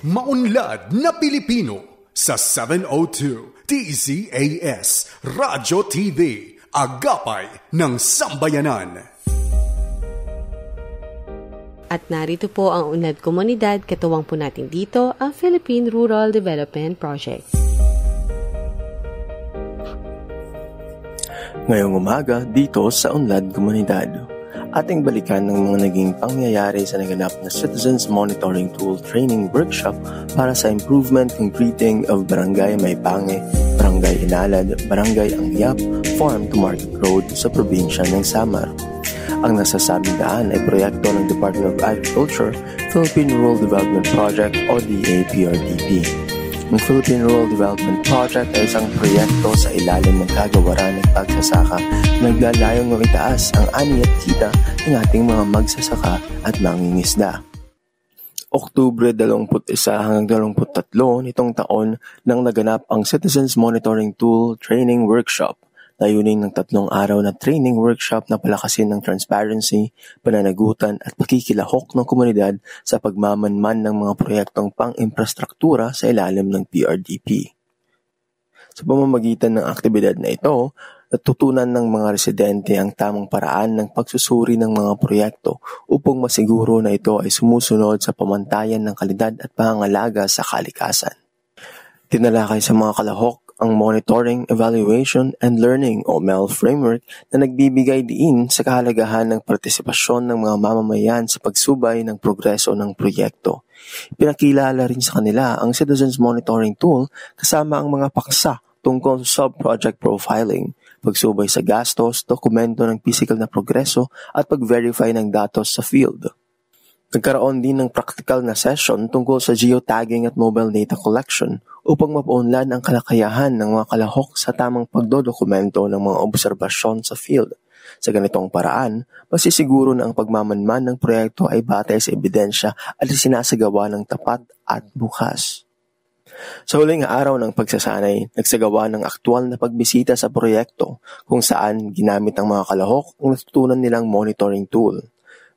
Maunlad na Pilipino sa 702 DZAS Radyo TV, Agapay ng Sambayanan. At narito po ang unlad komunidad, katuwang po natin dito ang Philippine Rural Development Project. Ngayong umaga dito sa Unlad Komunidad, ating balikan ng mga naging pangyayari sa naganap na Citizens Monitoring Tool Training Workshop para sa improvement completing of Barangay Maypange, Barangay Inalad, Barangay Angyap, Farm to Market Road sa probinsya ng Samar. Ang nasasabing daan ay proyekto ng Department of Agriculture, Philippine Rural Development Project o DAPRDP. Ang Philippine Rural Development Project ay isang proyekto sa ilalim ng kagawaran ng pagsasaka na naglalayong ng itaas ang ani at kita ng ating mga magsasaka at mangingisda. Oktubre 21 hanggang 23 nitong taon nang naganap ang Citizens Monitoring Tool Training Workshop. Layunin ng 3 araw na training workshop na palakasin ng transparency, pananagutan at pakikilahok ng komunidad sa pagmamanman ng mga proyektong pang-infrastruktura sa ilalim ng PRDP. Sa pamamagitan ng aktibidad na ito, natutunan ng mga residente ang tamang paraan ng pagsusuri ng mga proyekto upang masiguro na ito ay sumusunod sa pamantayan ng kalidad at pangangalaga sa kalikasan. Tinalakay sa mga kalahok ang Monitoring, Evaluation, and Learning o MEL framework na nagbibigay diin sa kahalagahan ng partisipasyon ng mga mamamayan sa pagsubay ng progreso ng proyekto. Pinakilala rin sa kanila ang Citizens Monitoring Tool kasama ang mga paksa tungkol sa sub-project profiling, pagsubay sa gastos, dokumento ng physical na progreso at pag-verify ng datos sa field. Nagkaroon din ng practical na session tungkol sa geotagging at mobile data collection upang mapaunlad ang kalakayahan ng mga kalahok sa tamang pagdodokumento ng mga obserbasyon sa field. Sa ganitong paraan, masisiguro na ang pagmamanman ng proyekto ay batay sa ebidensya at isinasagawa ng tapat at bukas. Sa huling araw ng pagsasanay, nagsagawa ng aktwal na pagbisita sa proyekto kung saan ginamit ang mga kalahok ang natutunan nilang monitoring tool.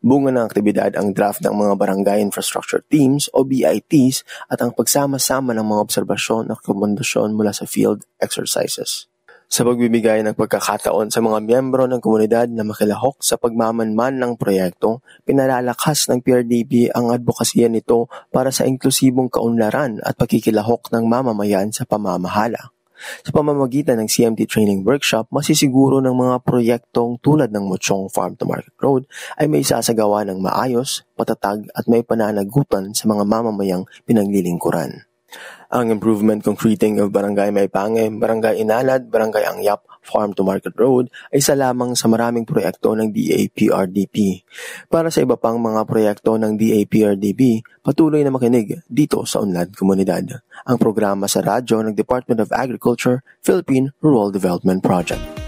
Bunga ng aktibidad ang draft ng mga Barangay Infrastructure Teams o BITs at ang pagsama-sama ng mga obserbasyon at rekomendasyon mula sa field exercises. Sa pagbibigay ng pagkakataon sa mga miyembro ng komunidad na makilahok sa pagmamanman ng proyekto, pinalalakas ng PRDP ang advokasya nito para sa inklusibong kaunlaran at pagkikilahok ng mamamayan sa pamamahala. Sa pamamagitan ng CMT Training Workshop, masisiguro ng mga proyektong tulad ng Mochong Farm to Market Road ay may sasagawa ng maayos, patatag at may pananagutan sa mga mamamayang pinaglilingkuran. Ang improvement concreting of Barangay Maypange, Barangay Inalad, Barangay Angyap, Farm to Market Road ay isa lamang sa maraming proyekto ng DAPRDP. Para sa iba pang mga proyekto ng DAPRDP, patuloy na makinig dito sa Unlad Komunidad, ang programa sa radyo ng Department of Agriculture, Philippine Rural Development Project.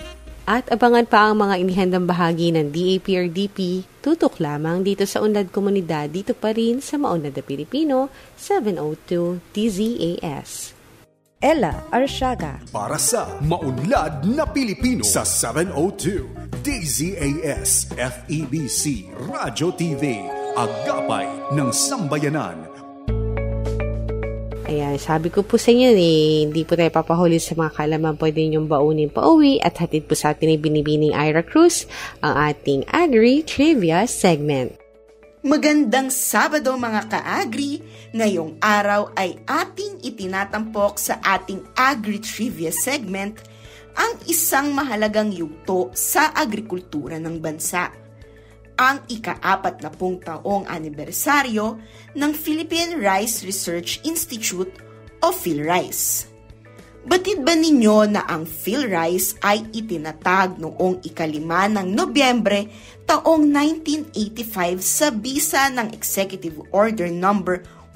At abangan pa ang mga inihandang bahagi ng DAPRDP, tutok lamang dito sa Unlad Komunidad, dito pa rin sa Maunlad na Pilipino, 702 DZAS. Ella Arsiaga. Para sa Maunlad na Pilipino sa 702 DZAS FEBC Radyo TV, Agapay ng Sambayanan. Ayan, sabi ko po sa inyo, hindi po tayo papahuli sa mga kalaman pwede ninyong baunin pa uwi at hatid po sa atin ni Binibining Ira Cruz ang ating Agri Trivia segment. Magandang Sabado mga ka-agri! Ngayong araw ay ating itinatampok sa ating Agri Trivia segment ang isang mahalagang yugto sa agrikultura ng bansa. Ang ika-40 taong anibersaryo ng Philippine Rice Research Institute o PhilRice. Batid ba ninyo na ang PhilRice ay itinatag noong 5 ng Nobyembre taong 1985 sa bisa ng Executive Order No.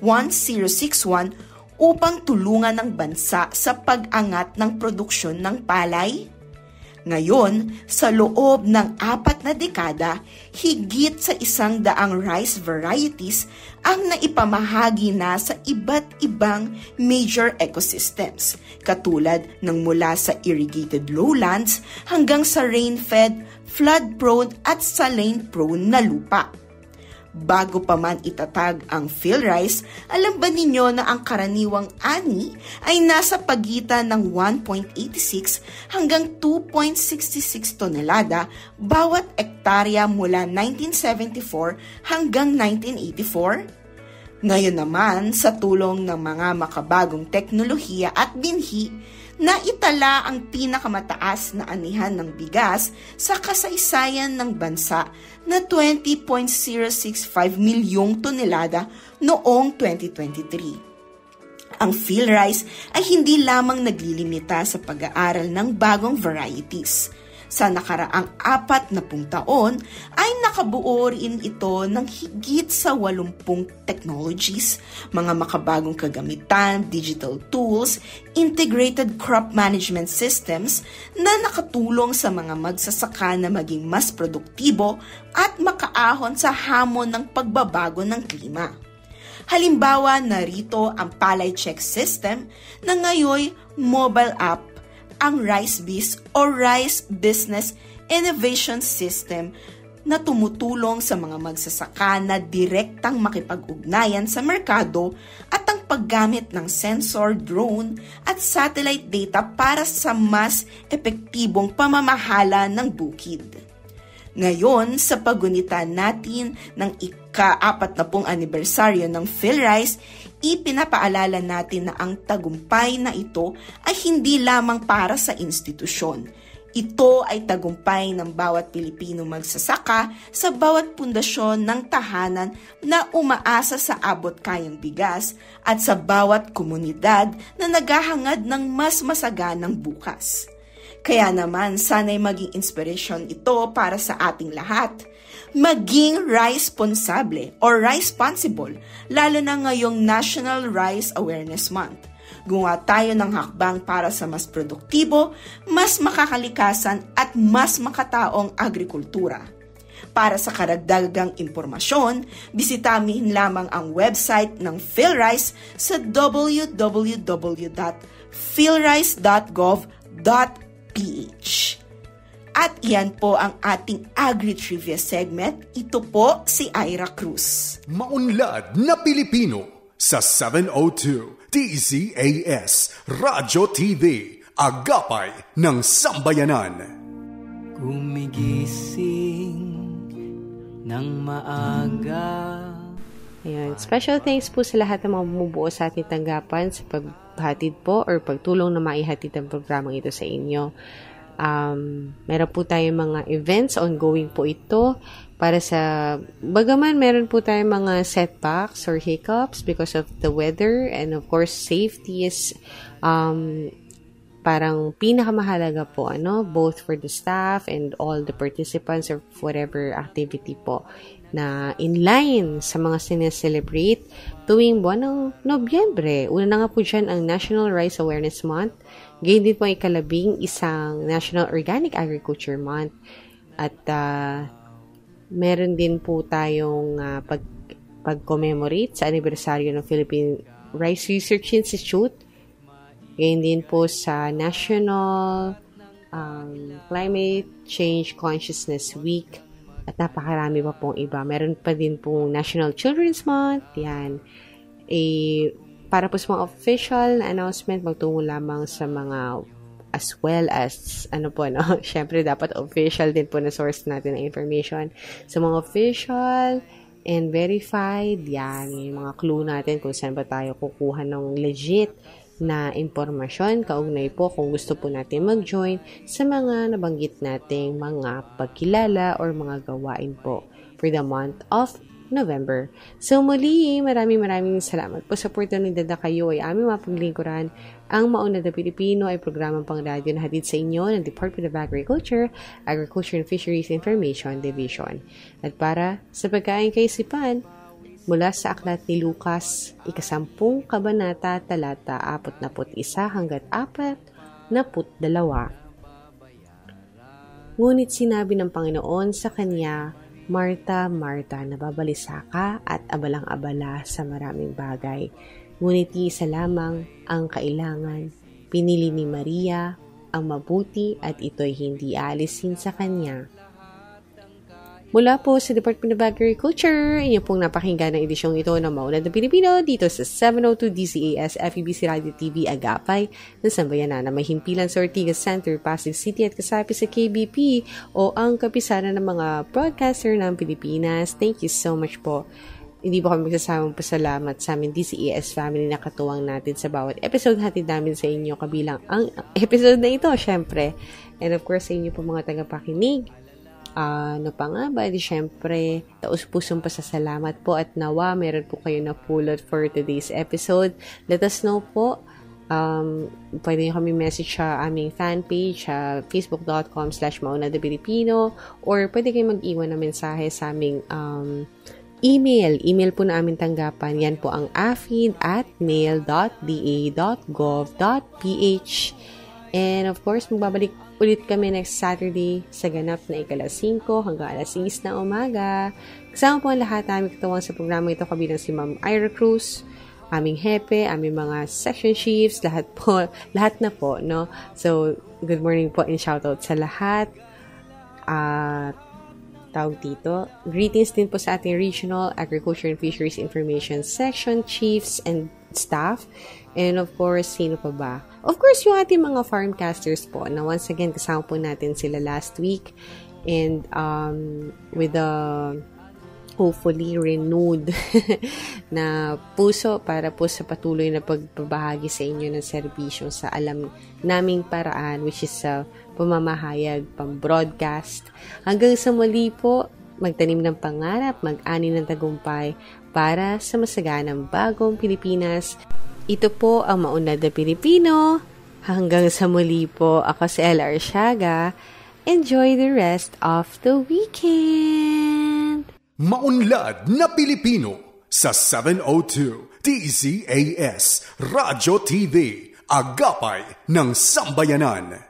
1061 upang tulungan ng bansa sa pag-angat ng produksyon ng palay? Ngayon, sa loob ng 4 na dekada, higit sa 100 rice varieties ang naipamahagi na sa iba't ibang major ecosystems, katulad ng mula sa irrigated lowlands hanggang sa rain-fed, flood-prone at saline-prone na lupa. Bago pa man itatag ang PhilRice, alam ba ninyo na ang karaniwang ani ay nasa pagitan ng 1.86 hanggang 2.66 tonelada bawat ektarya mula 1974 hanggang 1984? Ngayon naman, sa tulong ng mga makabagong teknolohiya at binhi, naitala ang pinakamataas na anihan ng bigas sa kasaysayan ng bansa na 20.065 milyong tonelada noong 2023. Ang PhilRice ay hindi lamang naglilimita sa pag-aaral ng bagong varieties. Sa nakaraang 40 taon ay nakabuo rin ito ng higit sa 80 technologies, mga makabagong kagamitan, digital tools, integrated crop management systems na nakatulong sa mga magsasaka na maging mas produktibo at makaahon sa hamon ng pagbabago ng klima. Halimbawa, narito ang Palay Check System na ngayon mobile app, ang RiceBiz o Rice Business Innovation System na tumutulong sa mga magsasaka na direktang makipag-ugnayan sa merkado at ang paggamit ng sensor, drone at satellite data para sa mas epektibong pamamahala ng bukid. Ngayon, sa pagunita natin ng ika-40 anibersaryo ng PhilRice, ipinapaalala natin na ang tagumpay na ito ay hindi lamang para sa institusyon. Ito ay tagumpay ng bawat Pilipino magsasaka sa bawat pundasyon ng tahanan na umaasa sa abot-kayang bigas at sa bawat komunidad na naghahangad ng mas masaganang bukas. Kaya naman, sana'y maging inspirasyon ito para sa ating lahat. Maging rice-sponsable or rice-sponsible, lalo na ngayong National Rice Awareness Month. Gumawa tayo ng hakbang para sa mas produktibo, mas makakalikasan at mas makataong agrikultura. Para sa karagdagang impormasyon, bisitahin lamang ang website ng PhilRice sa www.philrice.gov.ph. At iyan po ang ating Agri-Trivia segment. Ito po si Ira Cruz. Maunlad na Pilipino sa 702 DZAS Radyo TV, Agapay ng Sambayanan. Gumigising ng maaga, Ayun. Special thanks po sa lahat ng mga bumubuo sa ating tanggapan sa paghatid po or pagtulong na maihatid ang programang ito sa inyo. Meron po tayong mga events, ongoing po ito para sa, bagaman meron po tayong mga setbacks or hiccups because of the weather, and of course safety is parang pinakamahalaga po, both for the staff and all the participants of whatever activity po na in line sa mga sineselebrate tuwing buwan ng Nobyembre. Una na nga po dyan ang National Rice Awareness Month. Gayon din po ang ikalabing isang National Organic Agriculture Month. At meron din po tayong pag-commemorate sa anibersaryo ng Philippine Rice Research Institute. Gayon din po sa National Climate Change Consciousness Week. At napakarami pa pong iba. Meron pa din pong National Children's Month. Yan. Para po sa mga official na announcement, magtungo lamang sa mga as well as, syempre dapat official din po na source natin ng information. Sa mga official and verified, yan, yung mga clue natin kung saan ba tayo kukuha ng legit na impormasyon, kaugnay po kung gusto po natin mag-join sa mga nabanggit nating mga pagkilala or mga gawain po for the month of November. So muli, maraming salamat po sa oportunidad na kayo ay aming mapaglingkuran. Ang Maunlad na Pilipino ay programang pang-radyo na hatid sa inyo ng Department of Agriculture, Agriculture and Fisheries Information Division. At para sa pagkain kaisipan, mula sa aklat ni Lucas, 10 kabanata, talata 41 hanggat 42. Ngunit sinabi ng Panginoon sa kanya, Marta, Marta, nababalisa ka at abalang-abala sa maraming bagay. Ngunit isa lamang ang kailangan. Pinili ni Maria ang mabuti at ito'y hindi aalisin sa kanya. Mula po sa Department of Agriculture, inyo pong napakinggan ng edisyong ito ng Maunlad na Pilipino dito sa 702 DZAS FEBC Radio TV Agapay ng Sambayanan na may himpilan sa Ortigas Center, Pasig City at kasapi sa KBP o ang kapisanan ng mga broadcaster ng Pilipinas. Thank you so much po. Hindi po kami magsasamang pasalamat sa aming DZAS family na katuwang natin sa bawat episode hatid namin sa inyo kabilang ang episode na ito, syempre. And of course, sa inyo po mga tagapakinig. Di syempre, taus-pusong pasasalamat po at nawa, meron po kayo na pulot for today's episode. Let us know po. Pwede nyo kami message sa aming fan page, facebook.com/maunladapilipino, or pwede kayo mag-iwan na mensahe sa aming email po na aming tanggapan. Yan po ang afid@mail.da.gov.ph. And of course, magbabalik ulit kami next Saturday sa ganap na 5:00 hanggang 6:00 ng umaga. Kasama po ang lahat aming katuwang sa programa ito kabilang si Ma'am Ira Cruz, aming hepe, aming mga section chiefs, lahat na po, no? So, good morning po and shoutout sa lahat. Tawag dito. Greetings din po sa ating Regional Agriculture and Fisheries Information Section Chiefs and staff. And of course, sino pa ba? Of course, yung ating mga farmcasters po na once again, kasama po natin sila last week. And with the hopefully renewed na puso para po sa patuloy na pagbabahagi sa inyo ng serbisyo sa alam naming paraan, which is pamamahayag, pang-broadcast. Hanggang sa muli po, magtanim ng pangarap, mag-ani ng tagumpay para sa masaganang bagong Pilipinas. Ito po ang Maunlad na Pilipino. Hanggang sa muli po, ako si Ella Arsiaga. Enjoy the rest of the weekend! Maunlad na Pilipino sa 702 DZAS Radio TV. Agapay ng Sambayanan.